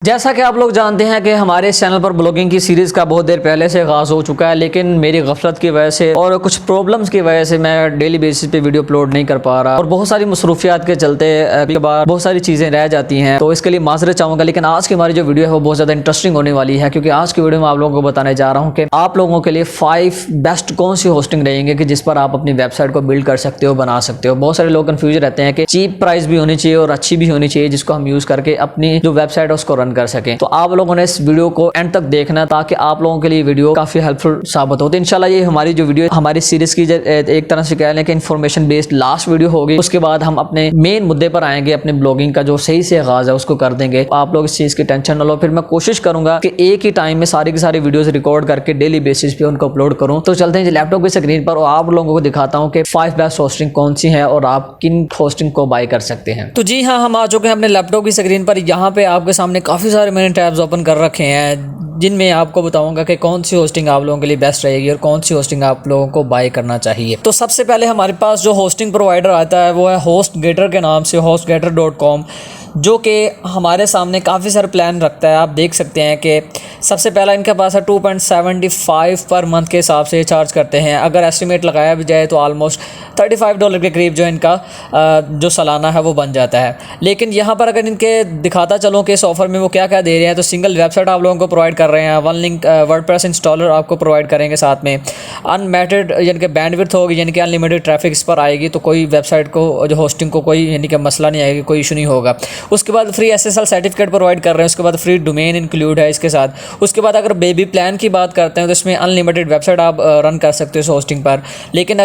जैसा कि आप लोग जानते हैं कि हमारे इस चैनल पर ब्लॉगिंग की सीरीज़ का बहुत देर पहले से आगाज़ हो चुका है, लेकिन मेरी गफलत की वजह से और कुछ प्रॉब्लम्स की वजह से मैं डेली बेसिस पे वीडियो अपलोड नहीं कर पा रहा और बहुत सारी मसरूफियात के चलते कभी कभार बहुत सारी चीज़ें रह जाती हैं, तो इसके लिए माजरत चाहूँगा। लेकिन आज की हमारी जो वीडियो है वो बहुत ज़्यादा इंटरेस्टिंग होने वाली है, क्योंकि आज की वीडियो में आप लोगों को बताने जा रहा हूँ कि आप लोगों के लिए 5 बेस्ट कौन सी होस्टिंग रहेंगे कि जिस पर आप अपनी वेबसाइट को बिल्ड कर सकते हो, बना सकते हो। बहुत सारे लोग कन्फ्यूज रहते हैं कि चीप प्राइस भी होनी चाहिए और अच्छी भी होनी चाहिए जिसको हम यूज़ करके अपनी जो वेबसाइट है उसको रन कर सकें। तो आप लोगों ने इस वीडियो को एंड तक देखना ताकि आप लोगों के लिए वीडियो काफी हेल्पफुल साबित हो। तो इंशाल्लाह ये हमारी जो वीडियो हमारी सीरीज की एक तरह से कह लें कि इन्फॉर्मेशन बेस्ड लास्ट वीडियो होगी। उसके बाद हम अपने मेन मुद्दे पर आएंगे, अपने ब्लॉगिंग का जो सही से आगाज है उसको कर देंगे। आप लोग इस चीज की टेंशन न लो। फिर मैं कोशिश करूंगा कि एक ही टाइम में सारी की सारी वीडियोस रिकॉर्ड करके डेली बेसिस पे उनको अपलोड करूं। तो चलते हैं लैपटॉप की स्क्रीन पर और आप लोगों को दिखाता हूं कि 5 बेस्ट होस्टिंग कौन सी है और आप किन होस्टिंग को बाय कर सकते हैं। तो जी हाँ, हम आ चुके हैं अपने लैपटॉप की स्क्रीन पर। यहाँ पे आपके सामने काफी सारे मैंने टैब्स ओपन कर रखे हैं जिनमें आपको बताऊंगा कि कौन सी होस्टिंग आप लोगों के लिए बेस्ट रहेगी और कौन सी होस्टिंग आप लोगों को बाय करना चाहिए। तो सबसे पहले हमारे पास जो होस्टिंग प्रोवाइडर आता है वो है HostGator के नाम से, hostgator.com, जो कि हमारे सामने काफ़ी सारे प्लान रखता है। आप देख सकते हैं कि सबसे पहला इनके पास है 2.75 पर मंथ के हिसाब से चार्ज करते हैं। अगर एस्टिमेट लगाया भी जाए तो ऑलमोस्ट $35 के करीब जो इनका जो सालाना है वो बन जाता है। लेकिन यहाँ पर अगर इनके दिखाता चलूँ कि इस ऑफर में वो क्या क्या दे रहे हैं, तो सिंगल वेबसाइट आप लोगों को प्रोवाइड कर रहे हैं, 1 लिंक वर्डप्रेस इंस्टॉलर आपको प्रोवाइड करेंगे साथ में, अनमैटेड यानी कि बैंडविड्थ होगी, यानी कि अनलिमिटेड ट्रैफिक इस पर आएगी, तो कोई वेबसाइट को जो होस्टिंग को कोई यानी कि मसला नहीं आएगा, कोई इशू नहीं होगा। उसके बाद फ्री SSL सर्टिफिकेट प्रोवाइड कर रहे हैं। उसके बाद फ्री डोमेन इंक्लूड है इसके साथ। उसके बाद अगर बेबी प्लान की बात करते हैं तो इसमें अनलिमिटेड वेबसाइट आप रन कर सकते हो इस होस्टिंग पर। लेकिन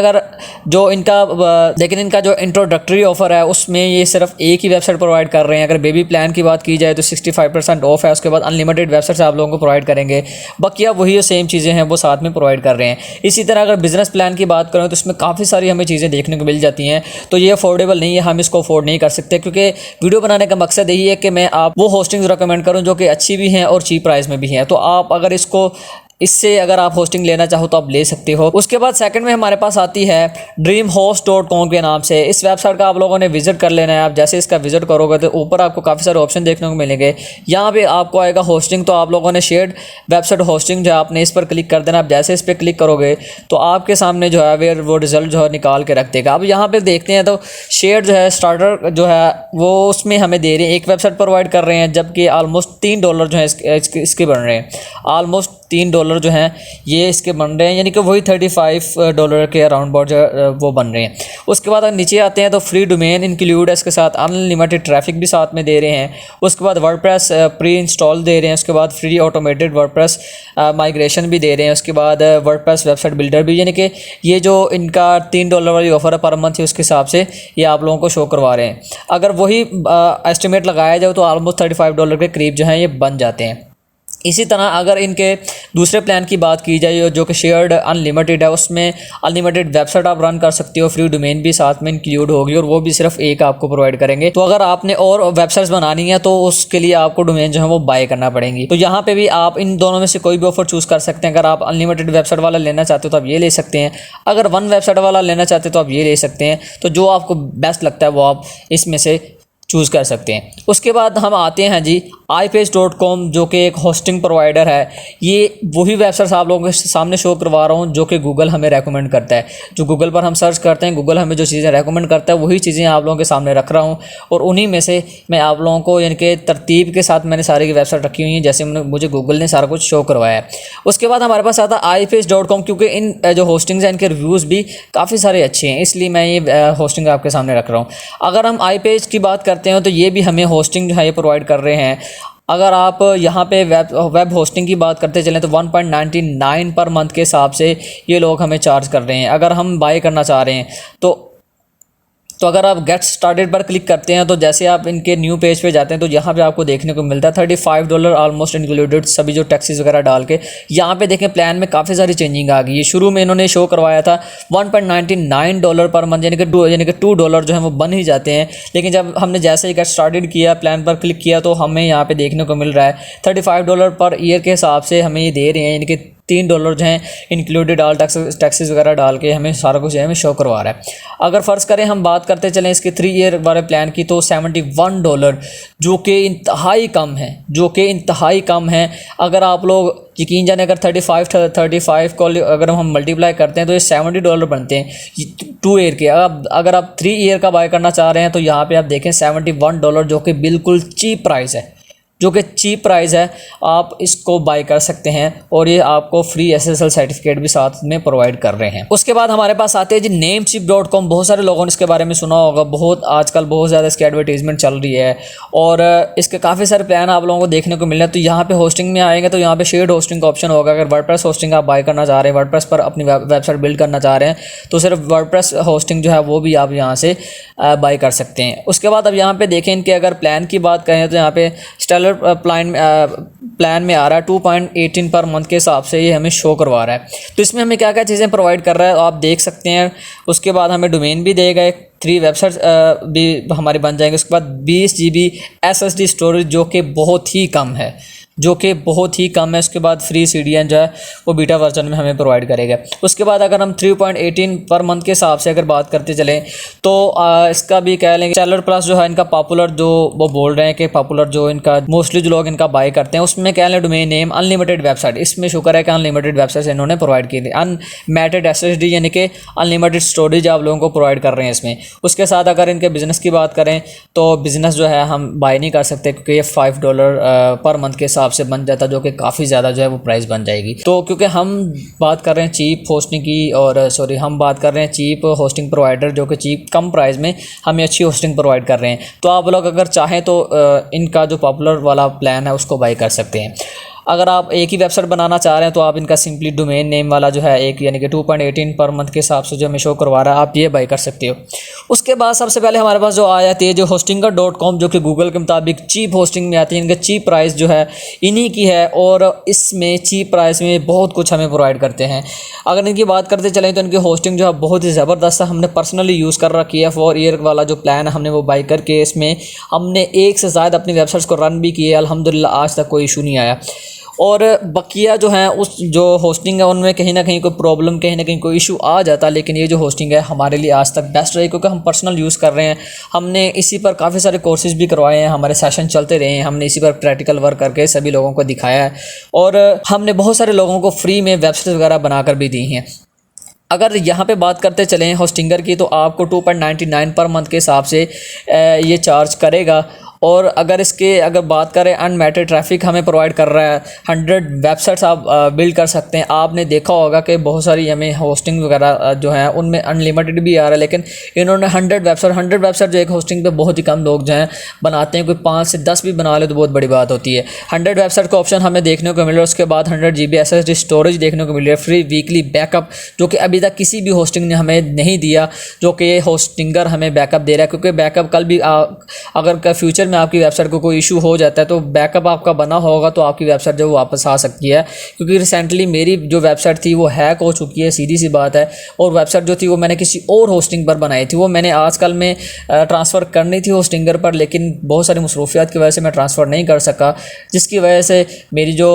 इनका जो इंट्रोडक्टरी ऑफर है उसमें ये सिर्फ एक ही वेबसाइट प्रोवाइड कर रहे हैं। अगर बेबी प्लान की बात की जाए तो 65% ऑफ है। उसके बाद अनलिमिटेड वेबसाइट आप लोगों को प्रोवाइड करेंगे, बाकी वही सेम चीज़ें हैं वो साथ में प्रोवाइड कर रहे हैं। इसी तरह अगर बिजनेस प्लान की बात करें तो इसमें काफ़ी सारी हमें चीज़ें देखने को मिल जाती हैं। तो ये अफोर्डेबल नहीं है, हम इसको अफोर्ड नहीं कर सकते, क्योंकि वीडियो बनाने का मकसद यही है कि मैं आप वो होस्टिंग रिकमेंड करूं जो कि अच्छी भी हैं और चीप प्राइस में भी हैं। तो आप अगर इससे अगर आप होस्टिंग लेना चाहो तो आप ले सकते हो। उसके बाद सेकंड में हमारे पास आती है dreamhost.com के नाम से। इस वेबसाइट का आप लोगों ने विजिट कर लेना है। आप जैसे इसका विजिट करोगे तो ऊपर आपको काफ़ी सारे ऑप्शन देखने को मिलेंगे। यहाँ पे आपको आएगा होस्टिंग, तो आप लोगों ने शेयर्ड वेबसाइट होस्टिंग जो है आपने इस पर क्लिक कर देना। आप जैसे इस पर क्लिक करोगे तो आपके सामने जो है वो रिजल्ट जो है निकाल के रख देगा। अब यहाँ पर देखते हैं तो शेयर जो है स्टार्टर जो है वो उसमें हमें दे रहे हैं, एक वेबसाइट प्रोवाइड कर रहे हैं, जबकि ऑलमोस्ट $3 जो है इसके बन रहे हैं। ऑलमोस्ट $3 जो हैं ये इसके बन रहे हैं, यानी कि वही $35 के अराउंड अबाउट जो वो बन रहे हैं। उसके बाद अगर नीचे आते हैं तो फ्री डोमेन इंक्लूड है इसके साथ, अनलिमिटेड ट्रैफिक भी साथ में दे रहे हैं। उसके बाद वर्डप्रेस प्री इंस्टॉल दे रहे हैं। उसके बाद फ्री ऑटोमेटेड वर्डप्रेस माइग्रेशन भी दे रहे हैं। उसके बाद वर्डप्रेस वेबसाइट बिल्डर भी, यानी कि ये जो इनका $3 वाली ऑफर है पर मंथ है उसके हिसाब से ये आप लोगों को शो करवा रहे हैं। अगर वही एस्टिमेट लगाया जाए तो ऑलमोस्ट $35 के करीब जो है ये बन जाते हैं। इसी तरह अगर इनके दूसरे प्लान की बात की जाए जो कि शेयर्ड अनलिमिटेड है, उसमें अनलिमिटेड वेबसाइट आप रन कर सकते हो, फ्री डोमेन भी साथ में इंक्लूड होगी और वो भी सिर्फ एक आपको प्रोवाइड करेंगे। तो अगर आपने और वेबसाइट्स बनानी है तो उसके लिए आपको डोमेन जो है वो बाय करना पड़ेंगी। तो यहाँ पे भी आप इन दोनों में से कोई भी ऑफर चूज़ कर सकते हैं। अगर आप अनलिमिटेड वेबसाइट वाला लेना चाहते हो तो आप ये ले सकते हैं, अगर 1 वेबसाइट वाला लेना चाहते हो तो आप ये ले सकते हैं। तो जो आपको बेस्ट लगता है वो आप इसमें से चूज़ कर सकते हैं। उसके बाद हम आते हैं जी iPage.com, जो कि एक होस्टिंग प्रोवाइडर है। ये वही वेबसाइट्स आप लोगों के सामने शो करवा रहा हूँ जो कि गूगल हमें रेकमेंड करता है। जो गूगल पर हम सर्च करते हैं, गूगल हमें जो चीज़ें रेकमेंड करता है वही चीज़ें आप लोगों के सामने रख रहा हूँ और उन्हीं में से मैं आप लोगों को यानी कि तरतीब के साथ मैंने सारी की वेबसाइट रखी हुई है जैसे मुझे गूगल ने सारा कुछ शो करवाया है। उसके बाद हमारे पास आता है iPage.com, क्योंकि इन जो होस्टिंग्स हैं इनके रिव्यूज़ भी काफ़ी सारे अच्छे हैं, इसलिए मैं ये होस्टिंग आपके सामने रख रहा हूँ। अगर हम iPage की बात करते हैं तो ये भी हमें होस्टिंग जो है ये प्रोवाइड कर रहे हैं। अगर आप यहाँ पे वेब होस्टिंग की बात करते चलें तो 1.99 पर मंथ के हिसाब से ये लोग हमें चार्ज कर रहे हैं। अगर हम बाय करना चाह रहे हैं तो अगर आप गेट स्टार्टेड पर क्लिक करते हैं तो जैसे आप इनके न्यू पेज पे जाते हैं तो यहाँ पे आपको देखने को मिलता है $35 ऑलमोस्ट इंक्लूडेड, सभी जो टैक्सेस वगैरह डाल के। यहाँ पे देखें प्लान में काफ़ी सारी चेंजिंग आ गई है। शुरू में इन्होंने शो करवाया था $1.99 पर मंथ, यानी कि $2 जो है वो बन ही जाते हैं। लेकिन जब हमने जैसे ही गेट स्टार्टेड किया, प्लान पर क्लिक किया, तो हमें यहाँ पर देखने को मिल रहा है $35 पर ईयर के हिसाब से हमें ये दे रहे हैं, यानी कि $3 जो हैं इंक्लूडेड ऑल टैक्सेस वगैरह डाल के हमें सारा कुछ जो है हमें शो करवा रहा है। अगर फ़र्ज़ करें हम बात करते चलें इसके 3 ईयर वाले प्लान की, तो $71 जो कि इंतहाई कम है। अगर आप लोग यकीन जाने अगर 35 को अगर हम मल्टीप्लाई करते हैं तो ये $70 बनते हैं 2 ईयर के। अब अगर आप 3 ईयर का बाय करना चाह रहे हैं तो यहाँ पे आप देखें $71 जो कि बिल्कुल चीप प्राइस है, आप इसको बाय कर सकते हैं और ये आपको फ्री SSL सर्टिफिकेट भी साथ में प्रोवाइड कर रहे हैं। उसके बाद हमारे पास आते हैं जी namecheap.com। बहुत सारे लोगों ने इसके बारे में सुना होगा, आजकल बहुत ज़्यादा इसकी एडवर्टीजमेंट चल रही है और इसके काफ़ी सारे प्लान आप लोगों को देखने को मिल रहे हैं। तो यहाँ पे होस्टिंग में आएंगे तो यहाँ पे शेयर्ड होस्टिंग का ऑप्शन होगा। अगर वर्डप्रेस होस्टिंग आप बाय करना चाह रहे हैं, वर्डप्रेस पर अपनी वेबसाइट बिल्ड करना चाह रहे हैं, तो सिर्फ वर्डप्रेस होस्टिंग जो है वो भी आप यहाँ से बाय कर सकते हैं। उसके बाद अब यहाँ पे देखें इनके अगर प्लान की बात करें तो यहाँ पे स्टेलर प्लान में आ रहा है 2.18 पर मंथ के हिसाब से ये हमें शो करवा रहा है। तो इसमें हमें क्या क्या चीज़ें प्रोवाइड कर रहा है आप देख सकते हैं। उसके बाद हमें डोमेन भी देगा, 3 वेबसाइट्स भी हमारे बन जाएंगे। उसके बाद 20 GB SSD स्टोरेज जो कि बहुत ही कम है। उसके बाद फ्री CDN जो है वो बीटा वर्जन में हमें प्रोवाइड करेगा। उसके बाद अगर हम 3.18 पर मंथ के हिसाब से अगर बात करते चलें तो इसका भी कह लेंगे सेलर प्लस जो है इनका पॉपुलर, जो वो बोल रहे हैं कि पॉपुलर जो इनका मोस्टली जो लोग इनका बाय करते हैं, उसमें कह लें डोमेन नेम अनलिमिटेड वेबसाइट। इसमें शुक्र है कि अनलिमिटेड वेबसाइट इन्होंने प्रोवाइड की थी। अनमैटेड SSD यानी कि अनलिमिटेड स्टोरेज आप लोगों को प्रोवाइड कर रहे हैं इसमें। उसके साथ अगर इनके बिज़नेस की बात करें तो बिज़नेस जो है हम बाय नहीं कर सकते क्योंकि ये $5 पर मंथ के से बन जाता, जो कि काफ़ी ज़्यादा जो है वो प्राइस बन जाएगी। तो क्योंकि हम बात कर रहे हैं चीप होस्टिंग की हम बात कर रहे हैं चीप होस्टिंग प्रोवाइडर जो कि कम प्राइस में हमें अच्छी होस्टिंग प्रोवाइड कर रहे हैं। तो आप लोग अगर चाहें तो इनका जो पॉपुलर वाला प्लान है उसको बाय कर सकते हैं। अगर आप एक ही वेबसाइट बनाना चाह रहे हैं तो आप इनका सिंपली डोमेन नेम वाला जो है एक यानी कि 2.18 पर मंथ के हिसाब से जो हमें शो करवा रहा है, आप ये बाय कर सकते हो। उसके बाद सबसे पहले हमारे पास जो आया थी जो hostinger.com, जो कि गूगल के मुताबिक चीप होस्टिंग में आती है। इनका चीप प्राइस जो है इन्हीं की है और इसमें चीप प्राइस में बहुत कुछ हमें प्रोवाइड करते हैं। अगर इनकी बात करते चलें तो इनकी होस्टिंग जो है बहुत ही ज़बरदस्त है। हमने पर्सनली यूज़ कर रखी है। 4 ईयर वाला जो प्लान है हमने वो बाय करके इसमें हमने 1 से ज़्यादा अपनी वेबसाइट्स को रन भी किए। अल्हम्दुलिल्लाह आज तक कोई इशू नहीं आया। और बकिया जो है उस जो होस्टिंग है उनमें कहीं ना कहीं कोई प्रॉब्लम, कहीं ना कहीं कोई इशू आ जाता, लेकिन ये जो होस्टिंग है हमारे लिए आज तक बेस्ट रही क्योंकि हम पर्सनल यूज़ कर रहे हैं। हमने इसी पर काफ़ी सारे कोर्सेज़ भी करवाए हैं, हमारे सेशन चलते रहे हैं, हमने इसी पर प्रैक्टिकल वर्क करके सभी लोगों को दिखाया है और हमने बहुत सारे लोगों को फ्री में वेबसाइट वगैरह बनाकर भी दी हैं। अगर यहाँ पे बात करते चलें होस्टिंगर की तो आपको 2.99 पर मंथ के हिसाब से ये चार्ज करेगा। और अगर बात करें अनमैटेड ट्रैफिक हमें प्रोवाइड कर रहा है। 100 वेबसाइट्स आप बिल्ड कर सकते हैं। आपने देखा होगा कि बहुत सारी हमें होस्टिंग वगैरह जो है उनमें अनलिमिटेड भी आ रहा है, लेकिन इन्होंने 100 वेबसाइट जो एक होस्टिंग पे बहुत ही कम लोग जो हैं बनाते हैं, कोई 5 से 10 भी बना ले तो बहुत बड़ी बात होती है। 100 वेबसाइट का ऑप्शन हमें देखने को मिल रहा है। उसके बाद 100 GB SSD स्टोरेज देखने को मिल रहा है। फ्री वीकली बैकअप जो कि अभी तक किसी भी होस्टिंग ने हमें नहीं दिया, जो कि ये होस्टिंगर हमें बैकअप दे रहा है। क्योंकि बैकअप कल भी अगर फ्यूचर में आपकी वेबसाइट को कोई इशू हो जाता है तो बैकअप आपका बना होगा तो आपकी वेबसाइट जो वापस आ सकती है। क्योंकि रिसेंटली मेरी जो वेबसाइट थी वो हैक हो चुकी है, सीधी सी बात है। और वेबसाइट जो थी वो मैंने किसी और होस्टिंग पर बनाई थी, वो मैंने आजकल में ट्रांसफ़र करनी थी होस्टिंगर पर, लेकिन बहुत सारी मसरूफियात की वजह से मैं ट्रांसफ़र नहीं कर सका, जिसकी वजह से मेरी जो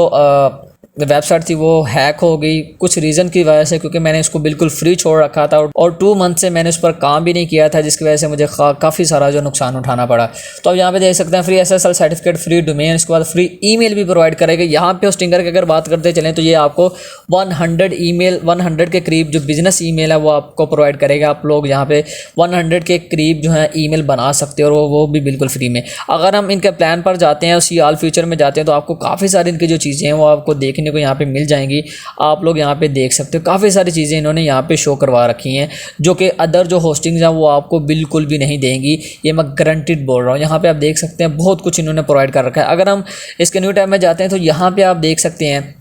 वेबसाइट थी वो हैक हो गई कुछ रीज़न की वजह से, क्योंकि मैंने इसको बिल्कुल फ्री छोड़ रखा था और 2 मंथ से मैंने उस पर काम भी नहीं किया था, जिसकी वजह से मुझे काफ़ी सारा जो नुकसान उठाना पड़ा। तो अब यहाँ पे देख सकते हैं free SSL certificate, free domain, इसके बाद फ्री ईमेल भी प्रोवाइड करेगा। यहाँ पे होस्टिंगर की अगर बात करते चलें तो ये आपको 100 के करीब जो बिज़नेस ईमेल है वो आपको प्रोवाइड करेगा। आप लोग यहाँ पे 100 के करीब जो है ईमेल बना सकते हो और वो भी बिल्कुल फ्री में। अगर हम इनके प्लान पर जाते हैं, उसी ऑल फ्यूचर में जाते हैं, तो आपको काफ़ी सारी इनकी जो चीज़ें हैं वो आपको देखने को यहाँ पे मिल जाएंगी। आप लोग यहाँ पे देख सकते हो काफ़ी सारी चीज़ें इन्होंने यहाँ पे शो करवा रखी हैं, जो कि अदर जो होस्टिंग्स हैं वो आपको बिल्कुल भी नहीं देंगी। ये मैं गारंटीड बोल रहा हूँ। यहाँ पे आप देख सकते हैं बहुत कुछ इन्होंने प्रोवाइड कर रखा है। अगर हम इसके न्यू टैब में जाते हैं तो यहाँ पे आप देख सकते हैं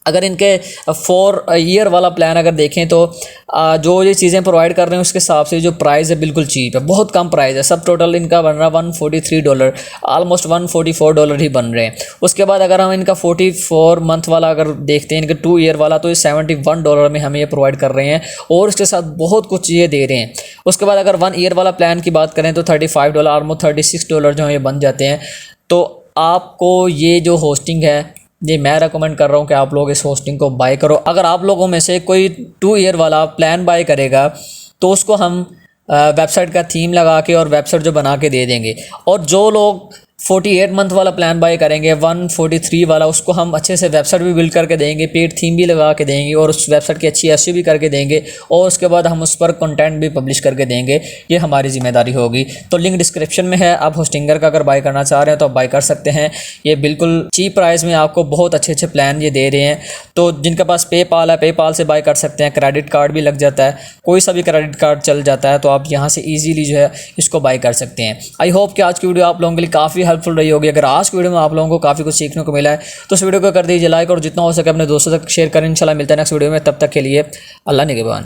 अगर इनके 4 ईयर वाला प्लान अगर देखें तो जो ये चीज़ें प्रोवाइड कर रहे हैं उसके हिसाब से जो प्राइस है बिल्कुल चीप है, बहुत कम प्राइस है। सब टोटल इनका बन रहा है $143, ऑलमोस्ट $144 ही बन रहे हैं। उसके बाद अगर हम इनका 44 मंथ वाला अगर देखते हैं, इनका 2 ईयर वाला, तो ये $71 में हमें ये प्रोवाइड कर रहे हैं और उसके साथ बहुत कुछ ये दे रहे हैं। उसके बाद अगर 1 ईयर वाला प्लान की बात करें तो $35, ऑलमोस्ट $36 जो ये बन जाते हैं। तो आपको ये जो होस्टिंग है जी मैं रेकमेंड कर रहा हूँ कि आप लोग इस होस्टिंग को बाय करो। अगर आप लोगों में से कोई 2 ईयर वाला प्लान बाय करेगा तो उसको हम वेबसाइट का थीम लगा के और वेबसाइट जो बना के दे देंगे। और जो लोग 48 मंथ वाला प्लान बाय करेंगे 143 वाला, उसको हम अच्छे से वेबसाइट भी बिल्ड करके देंगे, पेड थीम भी लगा के देंगे और उस वेबसाइट की अच्छी एसईओ भी करके देंगे और उसके बाद हम उस पर कंटेंट भी पब्लिश करके देंगे। ये हमारी जिम्मेदारी होगी। तो लिंक डिस्क्रिप्शन में है, आप होस्टिंगर का अगर बाय करना चाह रहे हैं तो आप बाय कर सकते हैं। ये बिल्कुल चीप प्राइस में आपको बहुत अच्छे अच्छे प्लान ये दे रहे हैं। तो जिनके पास पेपाल है, पेपाल से बाय कर सकते हैं। क्रेडिट कार्ड भी लग जाता है, कोई सा भी क्रेडिट कार्ड चल जाता है, तो आप यहाँ से ईजिली जो है इसको बाय कर सकते हैं। आई होप कि आज की वीडियो आप लोगों के लिए काफ़ी हेल्पफुल रही होगी। अगर आज की वीडियो में आप लोगों को काफ़ी कुछ सीखने को मिला है तो इस वीडियो को कर दीजिए लाइक और जितना हो सके अपने दोस्तों तक शेयर करें। इंशाल्लाह मिलता है नेक्स्ट वीडियो में, तब तक के लिए अल्लाह निगहबान।